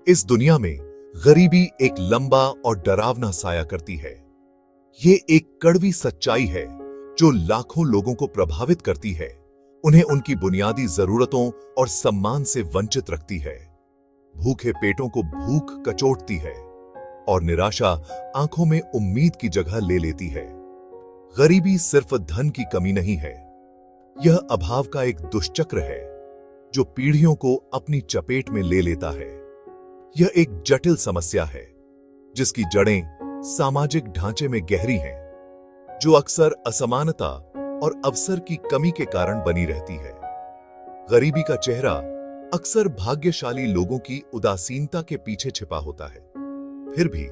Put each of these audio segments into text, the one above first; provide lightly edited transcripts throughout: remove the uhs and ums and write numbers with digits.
इस दुनिया में गरीबी एक लंबा और डरावना साया करती है। ये एक कड़वी सच्चाई है जो लाखों लोगों को प्रभावित करती है, उन्हें उनकी बुनियादी जरूरतों और सम्मान से वंचित रखती है। भूखे पेटों को भूख कचोटती है और निराशा आंखों में उम्मीद की जगह ले लेती है। गरीबी सिर्फ धन की कमी नहीं है, यह अभाव का एक दुष्चक्र है जो पीढ़ियों को अपनी चपेट में ले लेता है। यह एक जटिल समस्या है जिसकी जड़ें सामाजिक ढांचे में गहरी हैं, जो अक्सर असमानता और अवसर की कमी के कारण बनी रहती है। गरीबी का चेहरा अक्सर भाग्यशाली लोगों की उदासीनता के पीछे छिपा होता है। फिर भी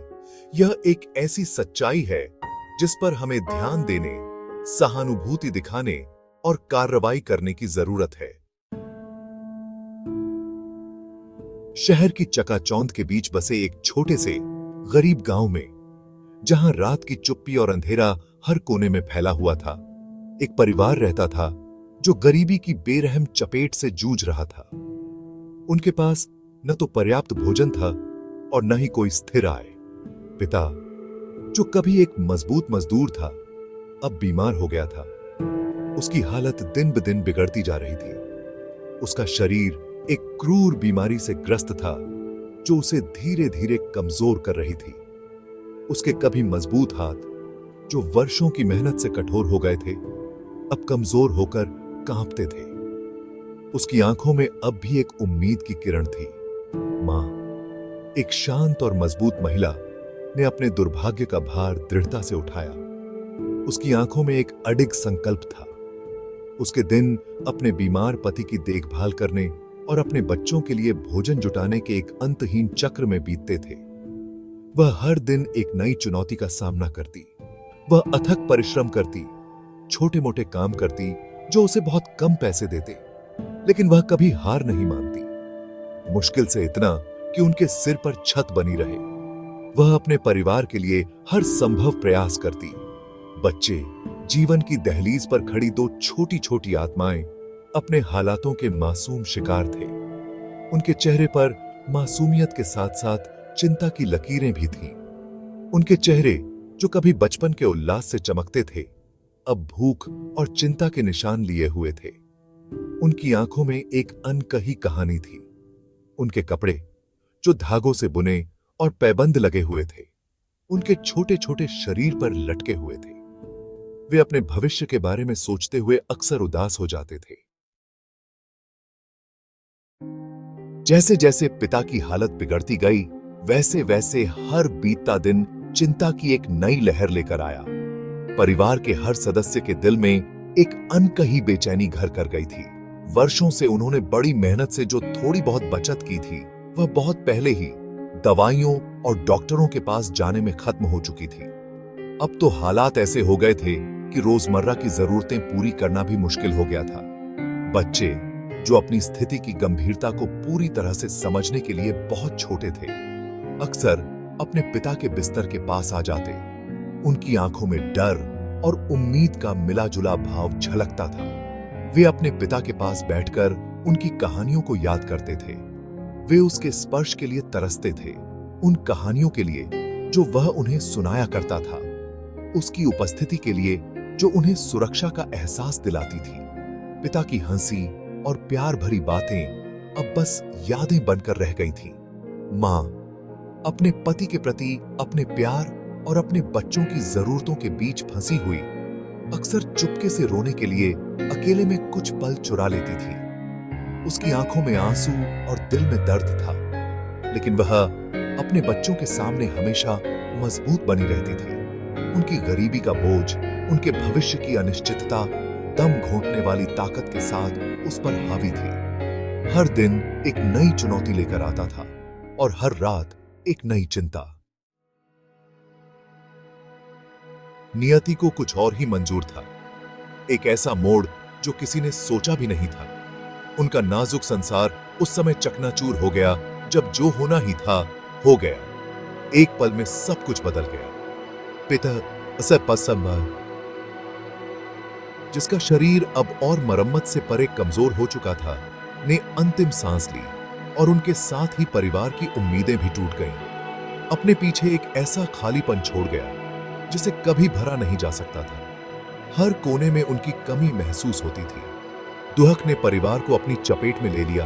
यह एक ऐसी सच्चाई है जिस पर हमें ध्यान देने, सहानुभूति दिखाने और कार्रवाई करने की जरूरत है। शहर की चकाचौंध के बीच बसे एक छोटे से गरीब गांव में, जहां रात की चुप्पी और अंधेरा हर कोने में फैला हुआ था, एक परिवार रहता था जो गरीबी की बेरहम चपेट से जूझ रहा था। उनके पास न तो पर्याप्त भोजन था और न ही कोई स्थिर आय। पिता, जो कभी एक मजबूत मजदूर था, अब बीमार हो गया था। उसकी हालत दिन ब दिन बिगड़ती जा रही थी। उसका शरीर एक क्रूर बीमारी से ग्रस्त था जो उसे धीरे धीरे कमजोर कर रही थी। उसके कभी मजबूत हाथ, जो वर्षों की मेहनत से कठोर हो गए थे, अब कमजोर होकर कांपते थे। उसकी आंखों में अब भी एक उम्मीद की किरण थी। मां, एक शांत और मजबूत महिला, ने अपने दुर्भाग्य का भार दृढ़ता से उठाया। उसकी आंखों में एक अडिग संकल्प था। उसके दिन अपने बीमार पति की देखभाल करने और अपने बच्चों के लिए भोजन जुटाने के एक अंतहीन चक्र में बीतते थे। वह हर दिन एक नई चुनौती का सामना करती। वह अथक परिश्रम करती, छोटे मोटे काम करती जो उसे बहुत कम पैसे देते, लेकिन वह कभी हार नहीं मानती। मुश्किल से इतना कि उनके सिर पर छत बनी रहे। वह अपने परिवार के लिए हर संभव प्रयास करती। बच्चे, जीवन की दहलीज पर खड़ी दो छोटी छोटी आत्माएं, अपने हालातों के मासूम शिकार थे। उनके चेहरे पर मासूमियत के साथ साथ चिंता की लकीरें भी थीं। उनके चेहरे, जो कभी बचपन के उल्लास से चमकते थे, अब भूख और चिंता के निशान लिए हुए थे। उनकी आंखों में एक अनकही कहानी थी। उनके कपड़े, जो धागों से बुने और पैबंद लगे हुए थे, उनके छोटे छोटे शरीर पर लटके हुए थे। वे अपने भविष्य के बारे में सोचते हुए अक्सर उदास हो जाते थे। जैसे जैसे पिता की हालत बिगड़ती गई, वैसे वैसे हर बीतता दिन चिंता की एक नई लहर लेकर आया। परिवार के हर सदस्य के दिल में एक अनकही बेचैनी घर कर गई थी। वर्षों से उन्होंने बड़ी मेहनत से जो थोड़ी बहुत बचत की थी, वह बहुत पहले ही दवाइयों और डॉक्टरों के पास जाने में खत्म हो चुकी थी। अब तो हालात ऐसे हो गए थे कि रोजमर्रा की जरूरतें पूरी करना भी मुश्किल हो गया था। बच्चे, जो अपनी स्थिति की गंभीरता को पूरी तरह से समझने के लिए बहुत छोटे थे, अक्सर अपने पिता के बिस्तर के पास आ जाते। उनकी आंखों में डर और उम्मीद का मिला-जुला भाव झलकता था। वे अपने पिता के पास बैठकर उनकी कहानियों को याद करते थे। वे उसके स्पर्श के लिए तरसते थे, उन कहानियों के लिए जो वह उन्हें सुनाया करता था, उसकी उपस्थिति के लिए जो उन्हें सुरक्षा का एहसास दिलाती थी। पिता की हंसी और प्यार भरी बातें अब बस यादें बनकर रह गई थीं। मां, अपने पति के प्रति अपने प्यार और अपने बच्चों की जरूरतों के बीच फंसी हुई, अक्सर चुपके से रोने के लिए अकेले में कुछ पल चुरा लेती थी। उसकी आंखों में आंसू और दिल में दर्द था, लेकिन वह अपने बच्चों के सामने हमेशा मजबूत बनी रहती थी। उनकी गरीबी का बोझ, उनके भविष्य की अनिश्चितता दम घोंटने वाली ताकत के साथ उस पर हावी थी। हर दिन एक नई चुनौती लेकर आता था और हर रात एक नई चिंता। नियति को कुछ और ही मंजूर था, एक ऐसा मोड़ जो किसी ने सोचा भी नहीं था। उनका नाजुक संसार उस समय चकनाचूर हो गया जब जो होना ही था हो गया। एक पल में सब कुछ बदल गया। पिता जिसका शरीर अब और मरम्मत से परे कमजोर हो चुका था, ने अंतिम सांस ली और उनके साथ ही परिवार की उम्मीदें भी टूट गईं। अपने पीछे एक ऐसा खालीपन छोड़ गया जिसे कभी भरा नहीं जा सकता था। हर कोने में उनकी कमी महसूस होती थी। दुहक ने परिवार को अपनी चपेट में ले लिया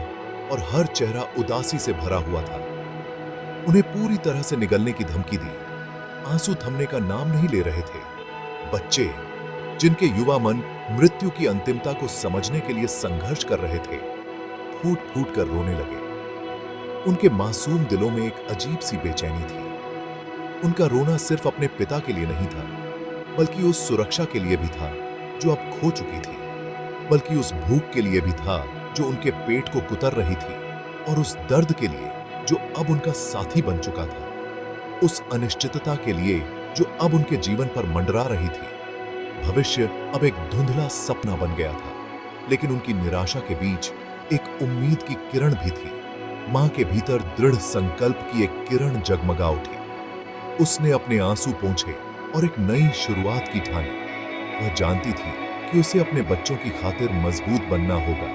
और हर चेहरा उदासी से भरा हुआ था। उन्हें पूरी तरह से निगलने की धमकी दी। आंसू थमने का नाम नहीं ले रहे थे। बच्चे, जिनके युवा मन मृत्यु की अंतिमता को समझने के लिए संघर्ष कर रहे थे, फूट फूट कर रोने लगे। उनके मासूम दिलों में एक अजीब सी बेचैनी थी। उनका रोना सिर्फ अपने पिता के लिए नहीं था, बल्कि उस सुरक्षा के लिए भी था जो अब खो चुकी थी, बल्कि उस भूख के लिए भी था जो उनके पेट को कुतर रही थी, और उस दर्द के लिए जो अब उनका साथी बन चुका था, उस अनिश्चितता के लिए जो अब उनके जीवन पर मंडरा रही थी। भविष्य अब एक धुंधला सपना बन गया था, लेकिन उनकी निराशा के बीच एक उम्मीद की किरण भी थी। मां के भीतर दृढ़ संकल्प की एक किरण जगमगा उठी। उसने अपने आंसू पोंछे और एक नई शुरुआत की ठानी। वह जानती थी कि उसे अपने बच्चों की खातिर मजबूत बनना होगा,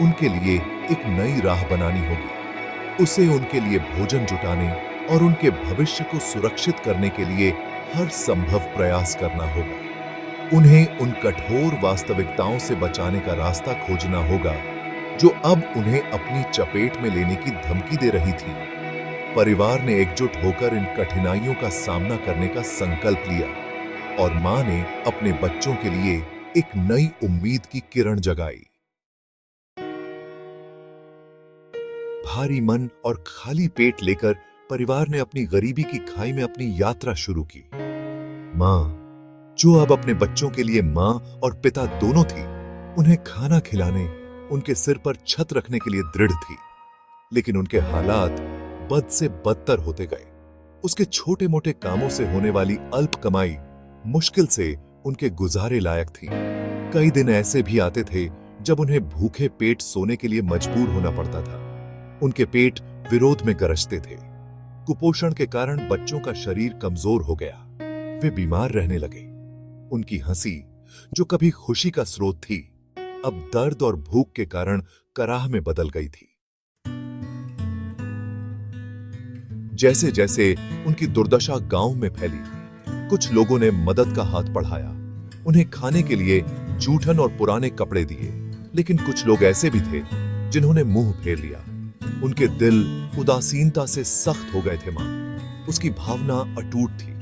उनके लिए एक नई राह बनानी होगी। उसे उनके लिए भोजन जुटाने और उनके भविष्य को सुरक्षित करने के लिए हर संभव प्रयास करना होगा। उन्हें उन कठोर वास्तविकताओं से बचाने का रास्ता खोजना होगा जो अब उन्हें अपनी चपेट में लेने की धमकी दे रही थी। परिवार ने एकजुट होकर इन कठिनाइयों का सामना करने का संकल्प लिया, और मां ने अपने बच्चों के लिए एक नई उम्मीद की किरण जगाई। भारी मन और खाली पेट लेकर परिवार ने अपनी गरीबी की खाई में अपनी यात्रा शुरू की। मां, जो अब अपने बच्चों के लिए मां और पिता दोनों थी, उन्हें खाना खिलाने, उनके सिर पर छत रखने के लिए दृढ़ थी। लेकिन उनके हालात बद से बदतर होते गए। उसके छोटे मोटे कामों से होने वाली अल्प कमाई मुश्किल से उनके गुजारे लायक थी। कई दिन ऐसे भी आते थे जब उन्हें भूखे पेट सोने के लिए मजबूर होना पड़ता था। उनके पेट विरोध में गरजते थे। कुपोषण के कारण बच्चों का शरीर कमजोर हो गया। वे बीमार रहने लगे। उनकी हंसी, जो कभी खुशी का स्रोत थी, अब दर्द और भूख के कारण कराह में बदल गई थी। जैसे जैसे उनकी दुर्दशा गांव में फैली, कुछ लोगों ने मदद का हाथ बढ़ाया। उन्हें खाने के लिए जूठन और पुराने कपड़े दिए। लेकिन कुछ लोग ऐसे भी थे जिन्होंने मुंह फेर लिया। उनके दिल उदासीनता से सख्त हो गए थे। मां, उसकी भावना अटूट थी।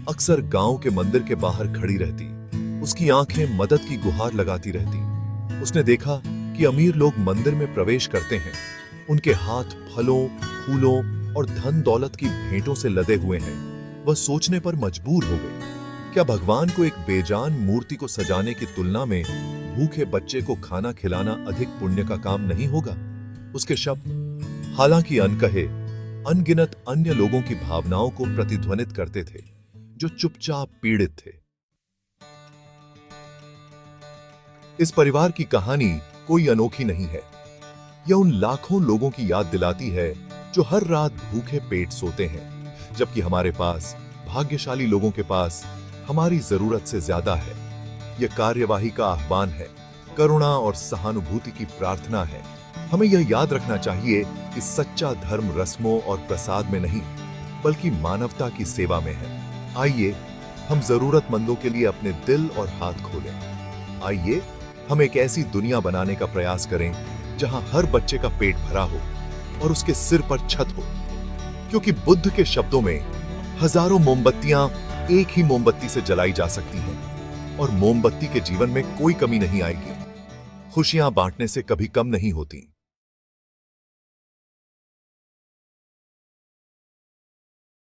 अक्सर गांव के मंदिर के बाहर खड़ी रहती। उसकी आंखें मदद की गुहार लगाती रहती। उसने देखा कि अमीर लोग मंदिर में प्रवेश करते हैं। उनके हाथ फलों, फूलों और धन दौलत की भेंटों से लदे हुए हैं। वह सोचने पर मजबूर हो गई, क्या भगवान को एक बेजान मूर्ति को सजाने की तुलना में भूखे बच्चे को खाना खिलाना अधिक पुण्य का काम नहीं होगा? उसके शब्द, हालांकि अनकहे, अनगिनत अन्य लोगों की भावनाओं को प्रतिध्वनित करते थे जो चुपचाप पीड़ित थे। इस परिवार की कहानी कोई अनोखी नहीं है। यह उन लाखों लोगों की याद दिलाती है जो हर रात भूखे पेट सोते हैं, जबकि हमारे पास, भाग्यशाली लोगों के पास, हमारी जरूरत से ज्यादा है। यह कार्यवाही का आह्वान है, करुणा और सहानुभूति की प्रार्थना है। हमें यह याद रखना चाहिए कि सच्चा धर्म रस्मों और प्रसाद में नहीं, बल्कि मानवता की सेवा में है। आइए हम जरूरतमंदों के लिए अपने दिल और हाथ खोलें। आइए हम एक ऐसी दुनिया बनाने का प्रयास करें जहां हर बच्चे का पेट भरा हो और उसके सिर पर छत हो, क्योंकि बुद्ध के शब्दों में हजारों मोमबत्तियां एक ही मोमबत्ती से जलाई जा सकती हैं, और मोमबत्ती के जीवन में कोई कमी नहीं आएगी। खुशियां बांटने से कभी कम नहीं होती।